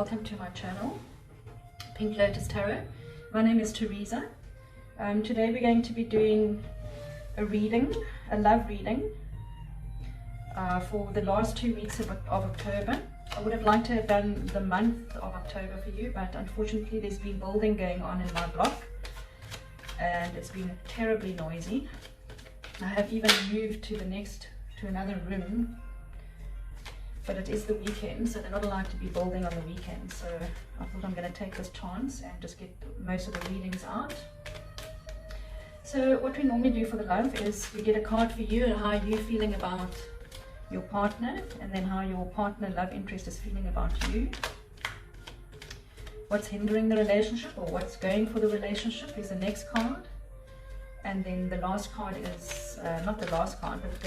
welcome to my channel, Pink Lotus Tarot. My name is Teresa. Today we're going to be doing a reading, a love reading for the last 2 weeks of October. I would have liked to have done the month of October for you, but unfortunately there's been building going on in my block and it's been terribly noisy. I have even moved to another room, but it is the weekend, so they're not allowed to be building on the weekend. So I thought I'm going to take this chance and just get most of the readings out. So what we normally do for the love is we get a card for you and how you're feeling about your partner, and then how your partner love interest is feeling about you. What's hindering the relationship or what's going for the relationship is the next card. And then the last card is, not the last card, but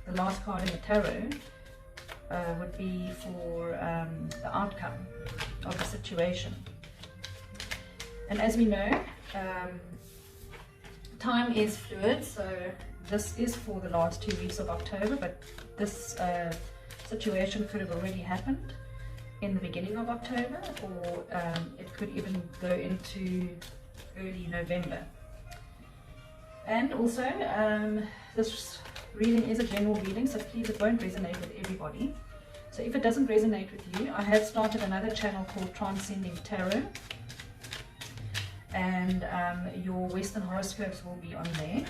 the last card in the tarot would be for the outcome of the situation. And as we know, time is fluid, so this is for the last 2 weeks of October, but this situation could have already happened in the beginning of October, or it could even go into early November. And also, this reading is a general reading, so please, it won't resonate with everybody. So if it doesn't resonate with you, I have started another channel called Transcending Tarot, and your Western horoscopes will be on there.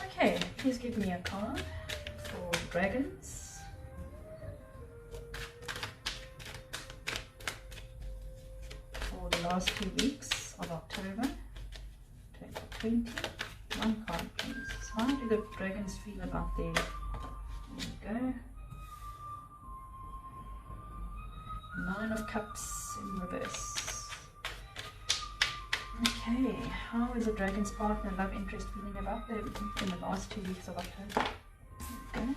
Okay, please give me a card for dragons. For the last 2 weeks of October 2020. One card, please. How do the dragons feel about their... There we go. 9 of Cups in reverse. Okay, how is a dragon's partner love interest feeling about them in the last 2 weeks of October? Okay.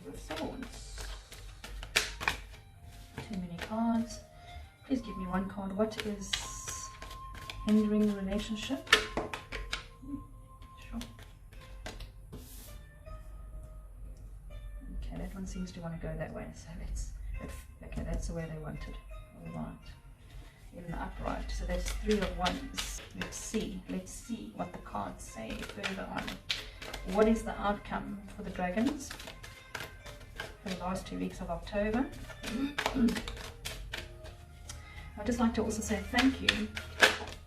2 of Swords. Too many cards. Please give me one card. What is hindering the relationship? Sure. Okay, that one seems to want to go that way, so okay, that's the way they want it. All right. In the upright, so that's 3 of Wands. Let's see what the cards say further on. What is the outcome for the dragons for the last 2 weeks of October? I'd just like to also say thank you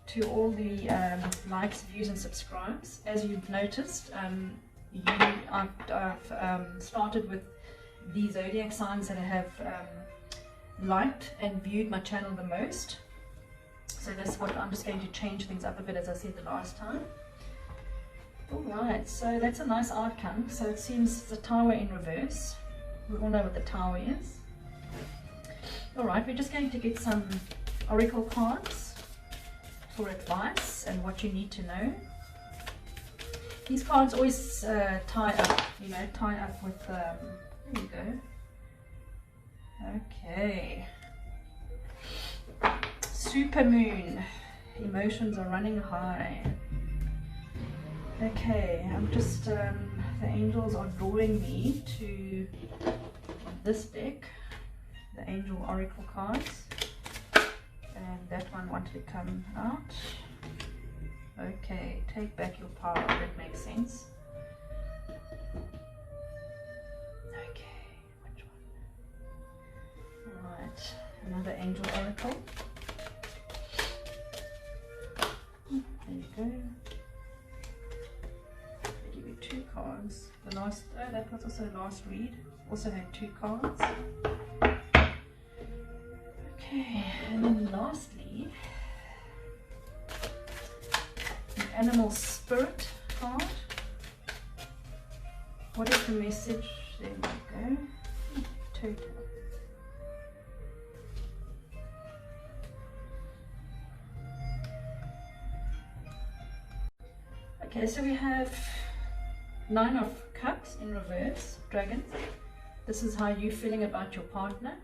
to all the likes, views and subscribes. As you've noticed, I've started with the zodiac signs that have liked and viewed my channel the most. So that's what I'm just going to change things up a bit, as I said the last time. Alright, so that's a nice outcome. So it seems the Tower in reverse. We all know what the Tower is. Alright, we're just going to get some oracle cards for advice and what you need to know. These cards always tie up with, there you go. Okay. Supermoon. Emotions are running high. Okay, I'm just, the angels are drawing me to this deck, the angel oracle cards, and that one wanted to come out. Okay, take back your power, that makes sense. Okay, which one? Alright, another angel oracle. There you go. They give you 2 cards. The last, that was also the last read. Also had 2 cards. Okay, and then lastly, an animal spirit card. What is the message? There we go. Totem. Okay, so we have 9 of Cups in reverse, dragons. This is how you're feeling about your partner.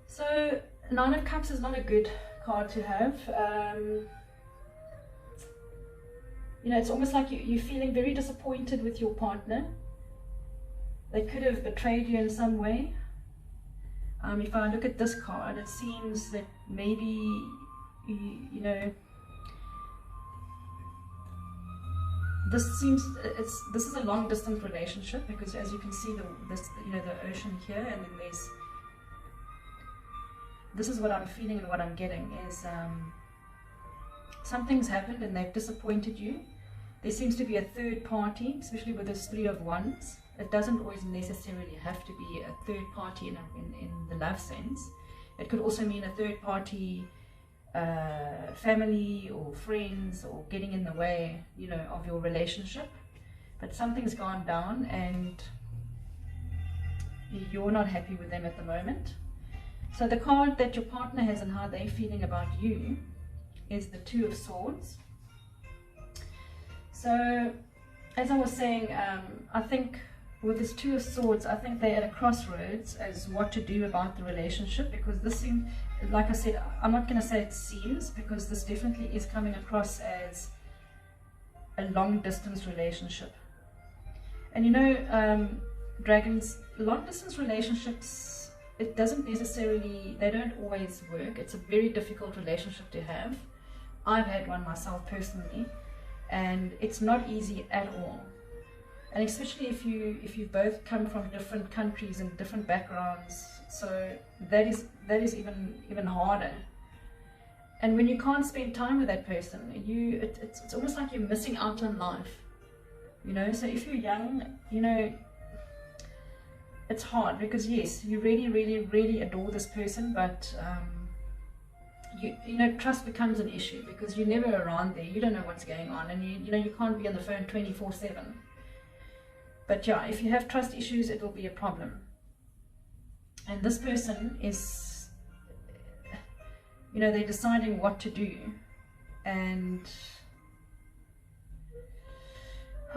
So 9 of Cups is not a good card to have. You know, it's almost like you're feeling very disappointed with your partner. They could have betrayed you in some way. If I look at this card, it seems that maybe, you know, this is a long distance relationship, because as you can see, the ocean here, and then this is what I'm feeling and what I'm getting is something's happened and they've disappointed you. There seems to be a third party, especially with this Three of Wands. It doesn't always necessarily have to be a third party in the love sense. It could also mean a third party, family or friends, or getting in the way, you know, of your relationship. But something's gone down and you're not happy with them at the moment. So the card that your partner has and how they're feeling about you is the Two of Swords. So as I was saying, I think with this Two of Swords, I think they're at a crossroads as what to do about the relationship, because this seems, like I said, I'm not going to say it seems, because this definitely is coming across as a long distance relationship. And you know, dragons, long distance relationships, it doesn't necessarily, they don't always work. It's a very difficult relationship to have. I've had one myself personally, and it's not easy at all. And especially if you both come from different countries and different backgrounds, so that is even harder. And when you can't spend time with that person, it's almost like you're missing out on life, you know. So if you're young, you know, it's hard, because yes, you really adore this person, but you know, trust becomes an issue, because you're never around there. You don't know what's going on, and you know, you can't be on the phone 24/7. But yeah, if you have trust issues, it will be a problem. And this person is, you know, they're deciding what to do. And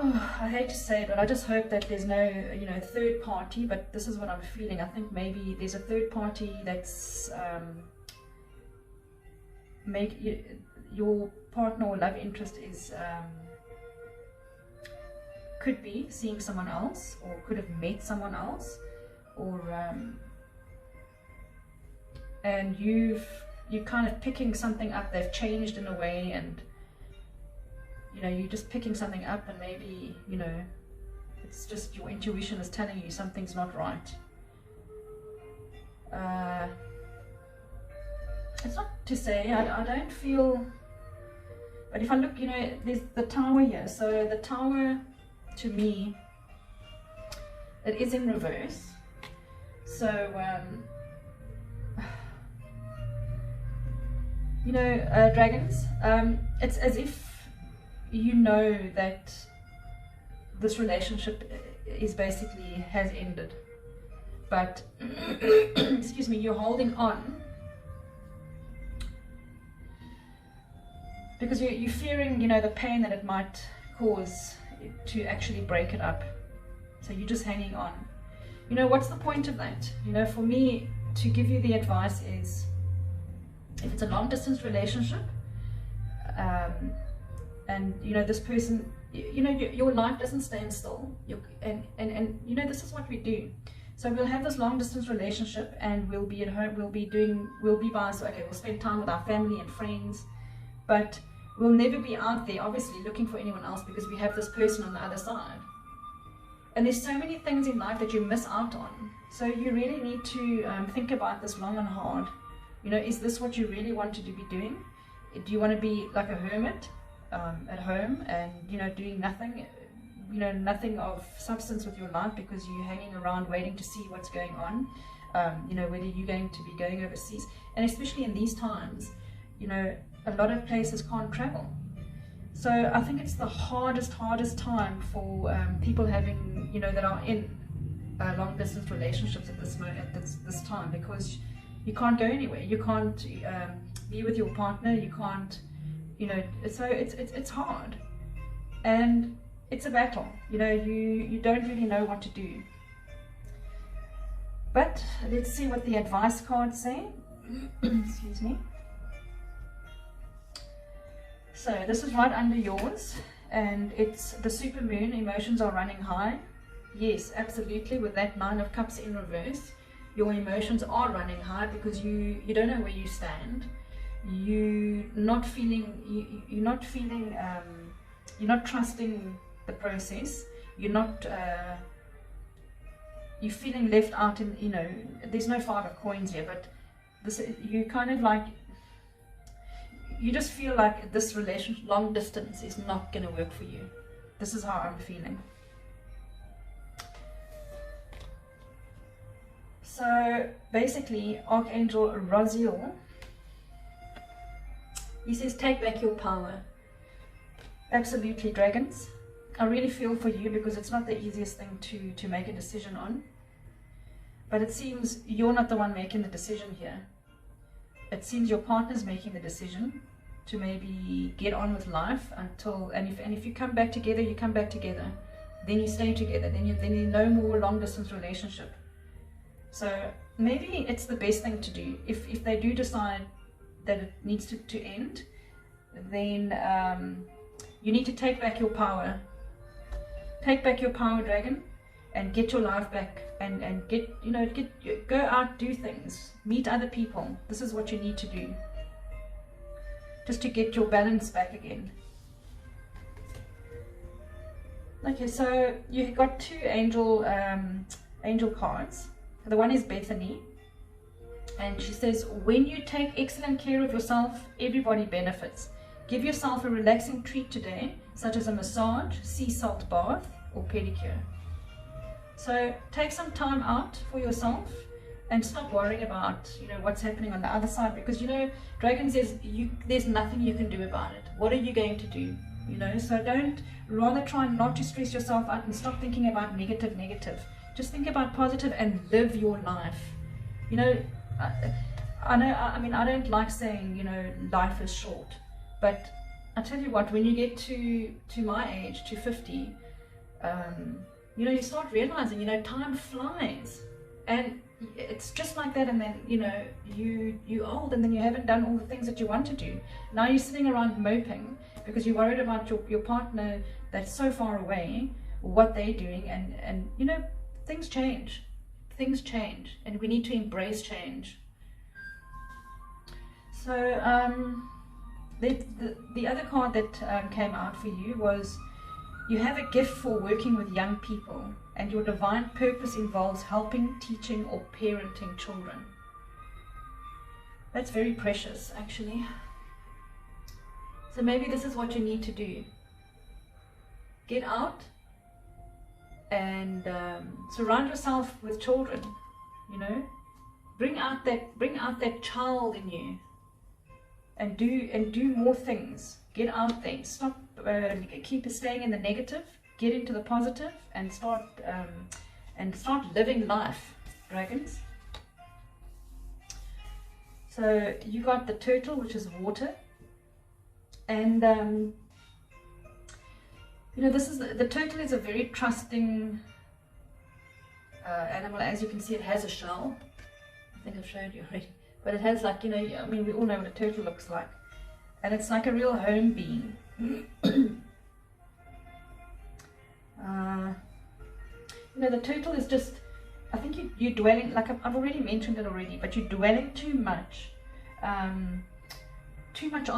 I hate to say it, but I just hope that there's no, you know, third party. But this is what I'm feeling. I think maybe there's a third party that's your partner or love interest is could be seeing someone else, or could have met someone else, or and you're kind of picking something up. They've changed in a way, and you know, you're just picking something up, and maybe, you know, it's just your intuition is telling you something's not right. It's not to say I don't feel, but if I look, you know, there's the Tower here. So the Tower, to me, it is in reverse. So you know, dragons, it's as if you know that this relationship is basically has ended, but excuse me, you're holding on because you're fearing, you know, the pain that it might cause to actually break it up. So you're just hanging on. You know, what's the point of that? You know, for me to give you the advice is, if it's a long distance relationship, and you know, this person, you know, your life doesn't stand still, and you know, this is what we do. So we'll have this long distance relationship, and we'll be at home, we'll be by, so okay, we'll spend time with our family and friends, but we'll never be out there obviously looking for anyone else, because we have this person on the other side. And there's so many things in life that you miss out on. So you really need to think about this long and hard. You know, is this what you really wanted to be doing? Do you want to be like a hermit at home, and you know, doing nothing, you know, nothing of substance with your life, because you're hanging around waiting to see what's going on, you know, whether you're going to be going overseas? And especially in these times, you know, a lot of places can't travel. So I think it's the hardest time for people having, you know, that are in long distance relationships at this moment, at this time, because you can't go anywhere. You can't be with your partner. You can't, you know. So it's hard, and it's a battle. You know, you don't really know what to do. But let's see what the advice cards say. Excuse me. So this is right under yours, and it's the super moon. Emotions are running high. Yes, absolutely. With that Nine of Cups in reverse, your emotions are running high because you don't know where you stand. You're not trusting the process. You're feeling left out in, there's no Five of Coins here, but this, you kind of like, you just feel like this relationship, long distance, is not going to work for you. This is how I'm feeling. So basically, Archangel Raziel, he says, take back your power. Absolutely, dragons. I really feel for you because it's not the easiest thing to make a decision on. But it seems you're not the one making the decision here. It seems your partner's making the decision to maybe get on with life until, and if you come back together, you come back together. Then you stay together. Then you no more long distance relationship. So maybe it's the best thing to do. If they do decide that it needs to end, then you need to take back your power. Take back your power, dragon, and get your life back, and go out, do things, meet other people. This is what you need to do, just to get your balance back again. Okay, so you got two angel cards. The one is Bethany, and she says, when you take excellent care of yourself, everybody benefits. Give yourself a relaxing treat today, such as a massage, sea salt bath, or pedicure. So take some time out for yourself and stop worrying about what's happening on the other side, because dragon says there's nothing you can do about it. What are you going to do? So rather try not to stress yourself out and stop thinking about negative. Just think about positive and live your life. I don't like saying life is short, but I tell you what, when you get to my age, to 50, you start realizing, time flies, and it's just like that. And then, you're old, and then you haven't done all the things that you want to do. Now you're sitting around moping because you're worried about your partner that's so far away, what they're doing, and things change, and we need to embrace change. So, the other card that came out for you was, you have a gift for working with young people, and your divine purpose involves helping, teaching, or parenting children. That's very precious, actually. So maybe this is what you need to do. Get out and surround yourself with children. Bring out that child in you, and do more things. Get out there. Stop. Keep staying in the negative. Get into the positive, and start living life, dragons. So you got the turtle, which is water, and this is the turtle is a very trusting animal. As you can see, it has a shell. I think I've showed you already, but it has, like, we all know what a turtle looks like, and it's like a real home being. The turtle is just, I think you're dwelling, like I've already mentioned it already, but you're dwelling too much on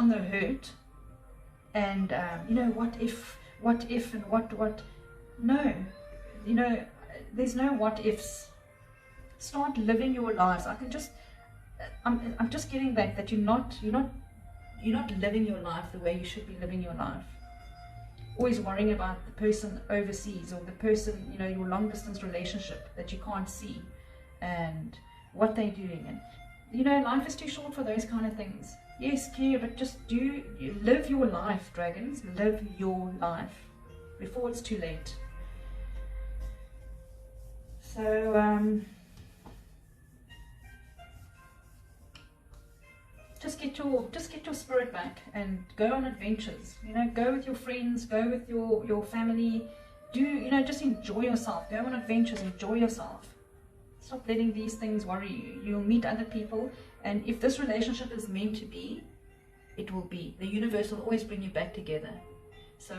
the hurt, and what if and what no, there's no what ifs. Start living your lives. I'm just getting that you're not living your life the way you should be living your life. Always worrying about the person overseas, or the person, your long distance relationship that you can't see, and what they're doing. And life is too short for those kind of things. Yes, care, but just live your life, dragons. Live your life before it's too late. So just get your spirit back and go on adventures. Go with your friends, go with your family. Just enjoy yourself. Go on adventures, enjoy yourself. Stop letting these things worry you. You'll meet other people, and if this relationship is meant to be, it will be. The universe will always bring you back together. So,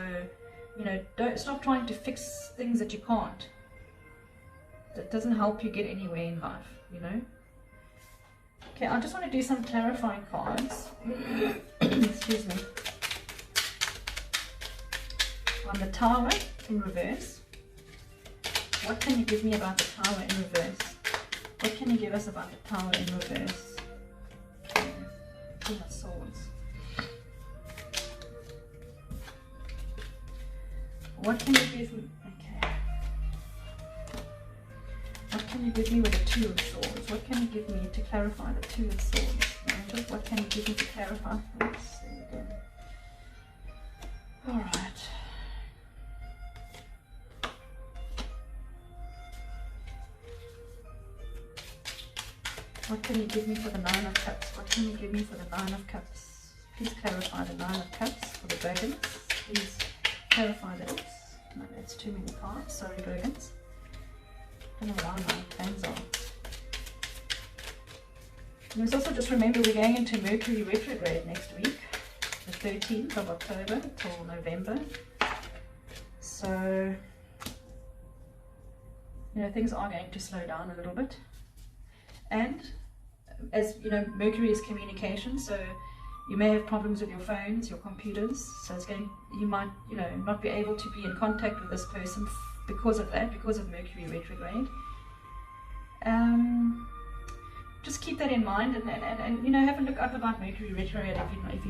don't stop trying to fix things that you can't. It doesn't help you get anywhere in life, you know. Okay, I just want to do some clarifying cards. Excuse me. On the Tower in reverse. What can you give me about the Tower in reverse? What can you give us about the Tower in reverse? Okay, King of Swords. What can you give me? Okay. What can you give me with the Two of Swords? What can you give me to clarify the Two of Swords? Angels, what can you give me to clarify this? There we go. Alright. What can you give me for the Nine of Cups? What can you give me for the Nine of Cups? Please clarify the Nine of Cups for the dragons. Please clarify that. No, that's too many cards. Sorry, dragons. I don't know why my hands are. You must also just remember we're going into Mercury retrograde next week, the 13th of October till November. So, you know, things are going to slow down a little bit. And as you know, Mercury is communication, so you may have problems with your phones, your computers. So it's going, you might, you know, not be able to be in contact with this person because of that, because of Mercury retrograde. Just keep that in mind, and you know, have a look up about Mercury retrograde if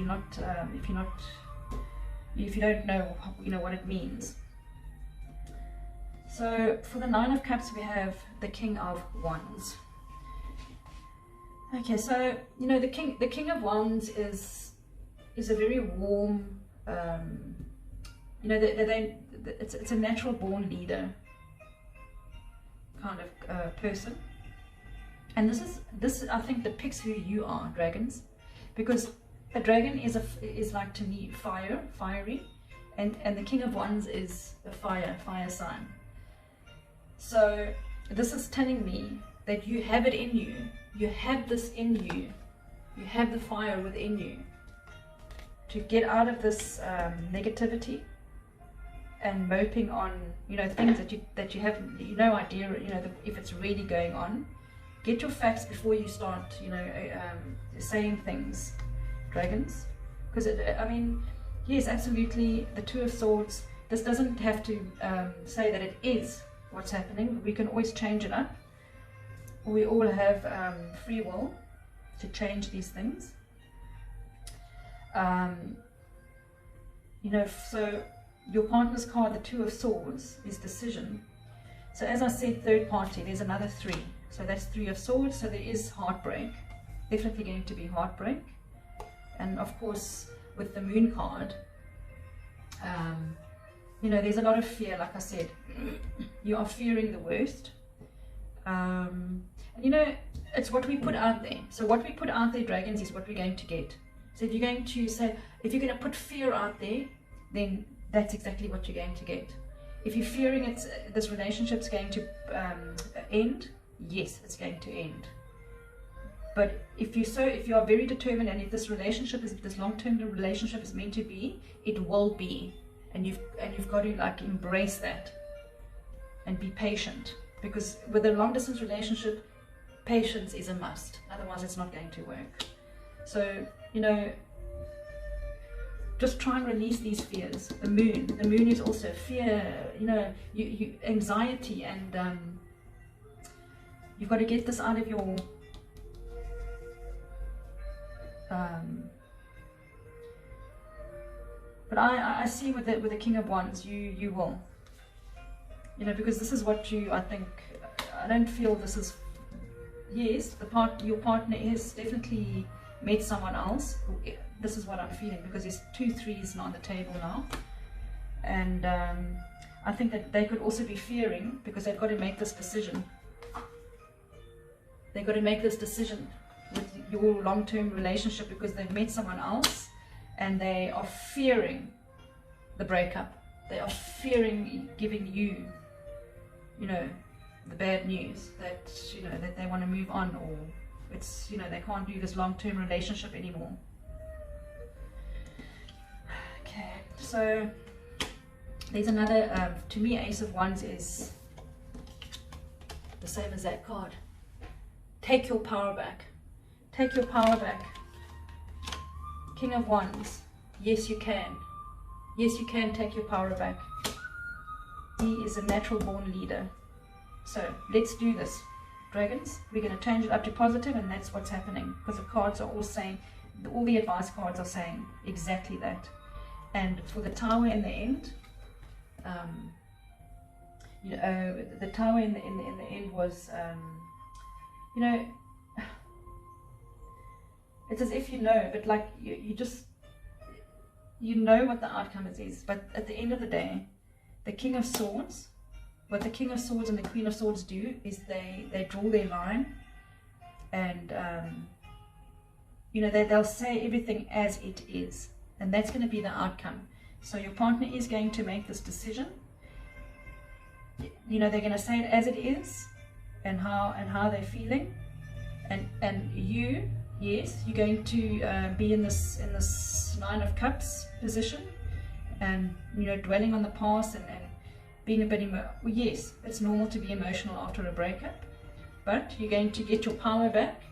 you don't know, you know, what it means. So for the Nine of Cups, we have the King of Wands. Okay, so you know, the King of Wands is a very warm, you know, it's a natural born leader kind of person, and this I think depicts who you are, dragons, because a dragon is like, to me, fiery, and the King of Wands is a fire sign. So this is telling me that you have it in you. You have this in you. You have the fire within you to get out of this negativity and moping on, you know, things that you have no idea, you know, if it's really going on. Get your facts before you start, you know, saying things, dragons. Because I mean, yes, absolutely, the Two of Swords. This doesn't have to say that it is what's happening. We can always change it up. We all have free will to change these things. You know, so your partner's card, the Two of Swords, is decision. So as I said, third party, there's another three. So that's Three of Swords. So there is heartbreak. Definitely going to be heartbreak. And of course, with the Moon card, you know, there's a lot of fear, like I said. You are fearing the worst. And you know, it's what we put out there. So what we put out there, dragons, is what we're going to get. So if you're going to say, if you're going to put fear out there, then that's exactly what you're going to get. If you're fearing this relationship's going to end, yes, it's going to end. But if you are very determined, and if this long-term relationship is meant to be, it will be, and you've got to like embrace that and be patient. Because with a long-distance relationship, patience is a must. Otherwise, it's not going to work. So, you know, just try and release these fears. The moon is also fear. You know, anxiety, and you've got to get this out of your. But I see with the King of Wands, you will. You know, because this is what I think, I don't feel this is, yes, your partner has definitely met someone else. This is what I'm feeling, because there's 2 threes on the table now. And I think that they could also be fearing, because they've got to make this decision. They've got to make this decision with your long-term relationship, because they've met someone else and they are fearing the breakup. They are fearing giving you, you know, the bad news that, you know, that they want to move on, or it's, you know, they can't do this long-term relationship anymore. Okay, so there's another, to me, Ace of Wands is the same as that card. Take your power back. Take your power back. King of Wands. Yes, you can. Yes, you can take your power back. He is a natural born leader. So let's do this, dragons. We're going to change it up to positive, and that's what's happening, because the cards are all saying, all the advice cards are saying exactly that. And for the Tower in the end, you know, the Tower in the end was, you know, it's as if you know, but like you just, you know what the outcome is. But at the end of the day, the King of Swords, what the King of Swords and the Queen of Swords do is they draw their line, and you know, they'll say everything as it is, and that's going to be the outcome. So your partner is going to make this decision. You know, they're going to say it as it is, and how they're feeling, and you, yes, you're going to be in this Nine of Cups position, and you know, dwelling on the past and being a bit well, yes, it's normal to be emotional after a breakup, but you're going to get your power back.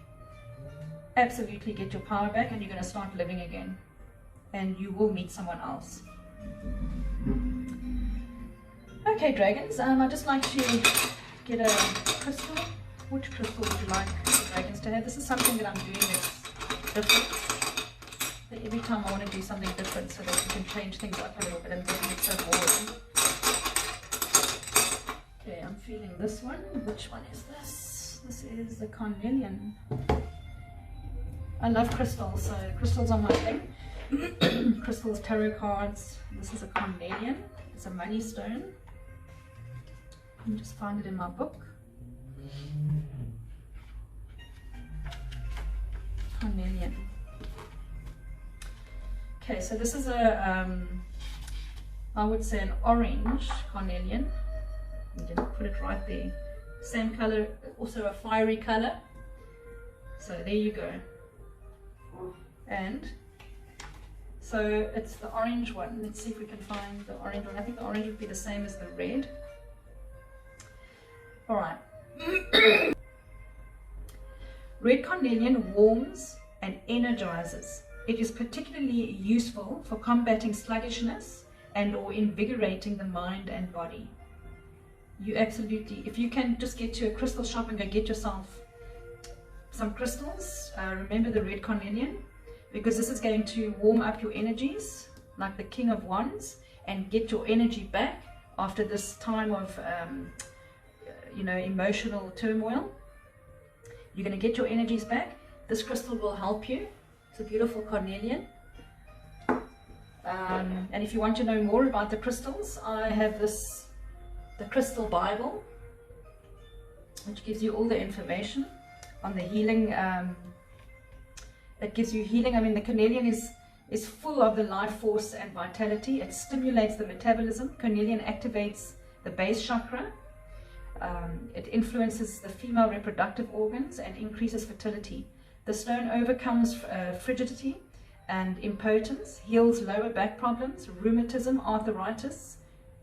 Absolutely get your power back, and you're going to start living again, and you will meet someone else. Okay, dragons, I'd just like to get a crystal. Which crystal would you like the dragons to have? This is something that I'm doing that's different. That every time I want to do something different, so that you can change things up a little bit and doesn't get so boring. Okay, I'm feeling this one. Which one is this? This is the carnelian. I love crystals, so crystals are my thing. Crystals, tarot cards. This is a carnelian. It's a money stone. Let me just find it in my book. Carnelian. Okay, so this is a, I would say an orange carnelian. I'm going to put it right there. Same color, also a fiery color. So there you go. And so it's the orange one. Let's see if we can find the orange one. I think the orange would be the same as the red. All right. Red carnelian warms and energizes. It is particularly useful for combating sluggishness and or invigorating the mind and body. You absolutely, if you can just get to a crystal shop and go get yourself some crystals, remember the red carnelian, because this is going to warm up your energies like the King of Wands and get your energy back after this time of you know, emotional turmoil. You're going to get your energies back. This crystal will help you. It's a beautiful carnelian. And if you want to know more about the crystals, I have the Crystal Bible, which gives you all the information on the healing. It gives you healing. I mean, the carnelian is full of the life force and vitality. It stimulates the metabolism. Carnelian activates the base chakra. It influences the female reproductive organs and increases fertility. The stone overcomes frigidity and impotence, heals lower back problems, rheumatism, arthritis,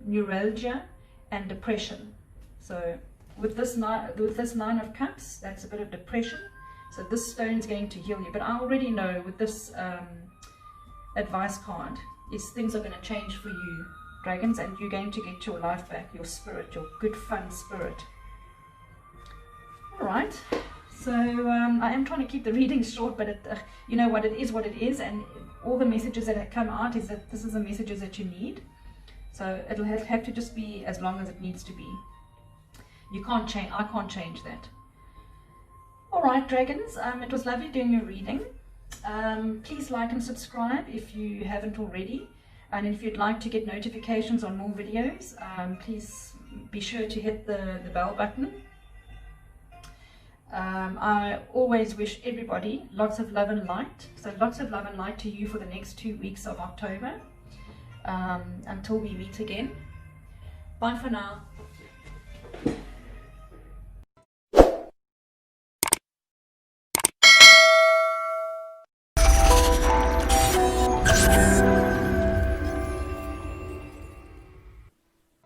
neuralgia, and depression. So with this Nine of Cups, that's a bit of depression. So this stone is going to heal you. But I already know with this advice card is things are going to change for you, dragons, and you're going to get your life back, your spirit, your good fun spirit. All right, so I am trying to keep the reading short, but you know what, it is what it is, and all the messages that have come out is that this is the messages that you need. So it'll have to just be as long as it needs to be. You can't change, I can't change that. All right, dragons, it was lovely doing your reading. Please like and subscribe if you haven't already. And if you'd like to get notifications on more videos, please be sure to hit the bell button. I always wish everybody lots of love and light. So lots of love and light to you for the next 2 weeks of October. Until we meet again. Bye for now.